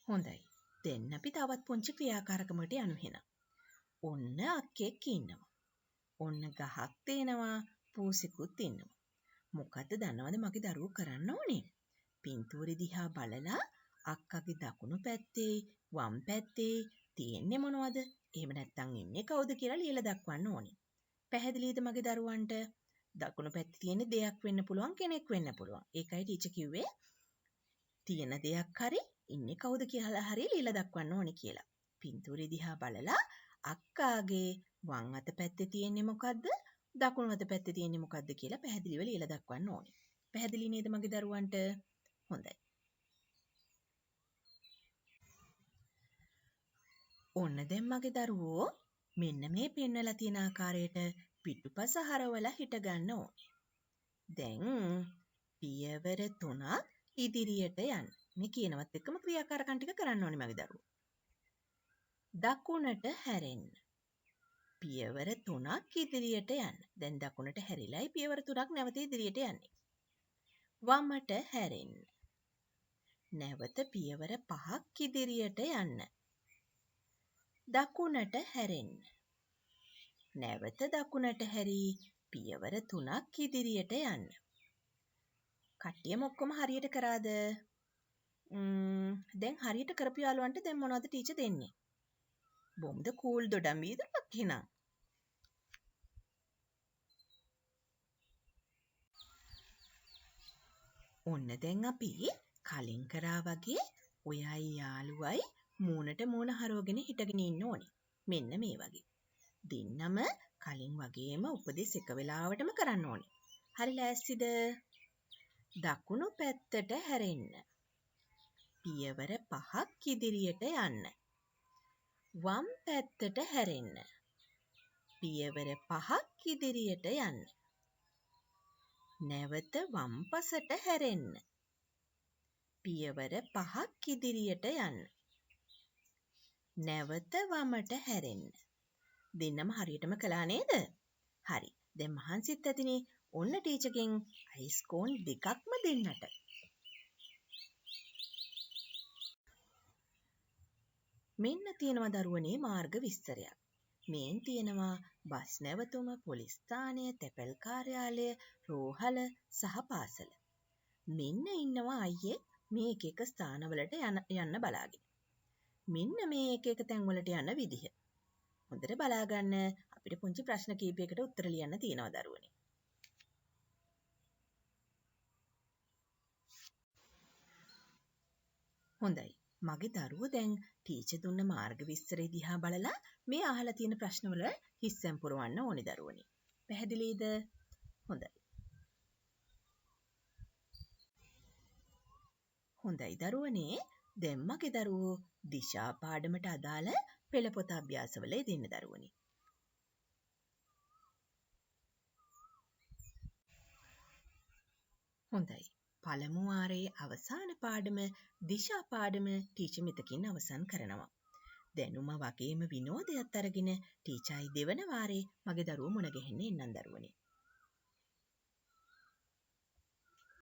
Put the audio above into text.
හොඳයි. දැන් අපි තවත් පුංචි ක්‍රියාකාරකමකට යමු එහෙනම්. ඔන්න අක්කෙක් ඉන්නවා. ඔන්න ගහක් තියෙනවා, පූසෙකුත් ඉන්නවා. මොකද්ද දන්නවද මගේ දරුවෝ කරන්න ඕනේ? පින්තූරෙ දිහා බලලා අක්කගේ දකුණු පැත්තේ වම් පැත්තේ තියෙන්නේ මොනවද? එහෙම නැත්නම් ඉන්නේ කවුද කියලා ලියලා දක්වන්න ඕනේ. පැහැදිලිද මගේ දරුවන්ට? දකුණු පැත්තේ තියෙන දෙයක් වෙන්න පුළුවන්, කෙනෙක් වෙන්න පුළුවන්. ඒකයි ටීචර් කිව්වේ තියෙන දෙයක් හරි ඉන්නේ කවුද කියලා හරි ලියලා දක්වන්න ඕනේ කියලා. පින්තූරෙ දිහා බලලා අක්කාගේ වම් අත පැත්තේ තියෙන්නේ මොකද්ද? දකුණු අත පැත්තේ තියෙන්නේ මොකද්ද කියලා පැහැදිලිව ලියලා දක්වන්න ඕනේ. පැහැදිලි නේද මගේ දරුවන්ට? හොඳයි. ඔන්න දැන් මගේ දරුවෝ මෙන්න මේ පෙන්වලා තියෙන ආකාරයට පිටුපස හරවලා හිට ගන්න ඕනේ. දැන් පියවර 3ක් ඉදිරියට යන්න. මේ කියනවත් එක්කම ක්‍රියාකාරකම් ටික කරන්න ඕනේ මගේ දරුවෝ. දකුණට හැරෙන්න. පියවර 3ක් ඉදිරියට යන්න. දැන් දකුණට හැරිලායි පියවර 3ක් නැවත ඉදිරියට යන්නේ. වමට හැරෙන්න. නැවත පියවර 5ක් ඉදිරියට යන්න. දකුණට හැරෙන්න. නැවත දකුණට හැරී පියවර 3ක් ඉදිරියට යන්න. කට්ටියම ඔක්කොම හරියට කරාද? දැන් හරියට කරපු යාළුවන්ට දැන් මොනවද ටීචර් දෙන්නේ? බොම්ද කූල් දොඩම් වීදුරුවක් එහෙනම්. ඔන්න දැන් අපි කලින් කරා වගේ ඔයයි යාළුවයි මූණට මූණ හරවගෙන හිටගෙන ඉන්න ඕනේ. මෙන්න මේ වගේ. දෙන්නම කලින් වගේම උපදෙස් එක වෙලාවටම කරන්න ඕනේ. හරි ලෑස්තිද? දකුණු පැත්තට හැරෙන්න. පියවර 5ක් ඉදිරියට යන්න. වම් පැත්තට හැරෙන්න. පියවර 5ක් ඉදිරියට යන්න. නැවත වම් පසට හැරෙන්න. පියවර 5ක් ඉදිරියට යන්න. නැවත වමට හැරෙන්න. දෙන්නම හරියටම කළා නේද? හරි. දැන් මහන්සිත් ඇතිනේ. ඔන්න ටීචර්ගෙන් අයිස් කෝන් දෙකක්ම දෙන්නට. මෙන්න තියෙනවා දරුවනේ මාර්ග විස්තරයක්. මේන් තියෙනවා බස් නැවතුම, පොලිස් ස්ථානය, තැපැල් කාර්යාලය, රෝහල සහ පාසල. මෙන්න ඉන්නවා අයියේ මේ එක එක ස්ථානවලට යන්න බලාගෙන. මෙන්න මේ එක එක තැන්වලට යන විදිහ. හොඳට බලාගන්න. අපිට පුංචි ප්‍රශ්න කීපයකට උත්තර ලියන්න තියෙනවා දරුවනේ. හොඳයි. මගේ දරුවෝ දැන් ටීචර් දුන්න මාර්ග විස්තරය දිහා බලලා මේ අහලා තියෙන ප්‍රශ්නවල හිස්සෙන් පුරවන්න ඕනේ දරුවනේ. පැහැදිලිද? හොඳයි. හොඳයි දරුවනේ. දැන් මගේ දරුවෝ දිශා පාඩමට අදාළ පෙළපොත අභ්‍යාසවල යෙදෙන්න දරුවනේ. හොඳයි. පළමු වාරයේ අවසාන පාඩම දිශා පාඩම ටීචර් මෙතකින් අවසන් කරනවා. දැනුම වගේම විනෝදයත් අරගෙන ටීචර්යි දෙවන වාරේ මගේ දරුවෝ මුණ ගැහෙන්න එන්නම් දරුවනේ.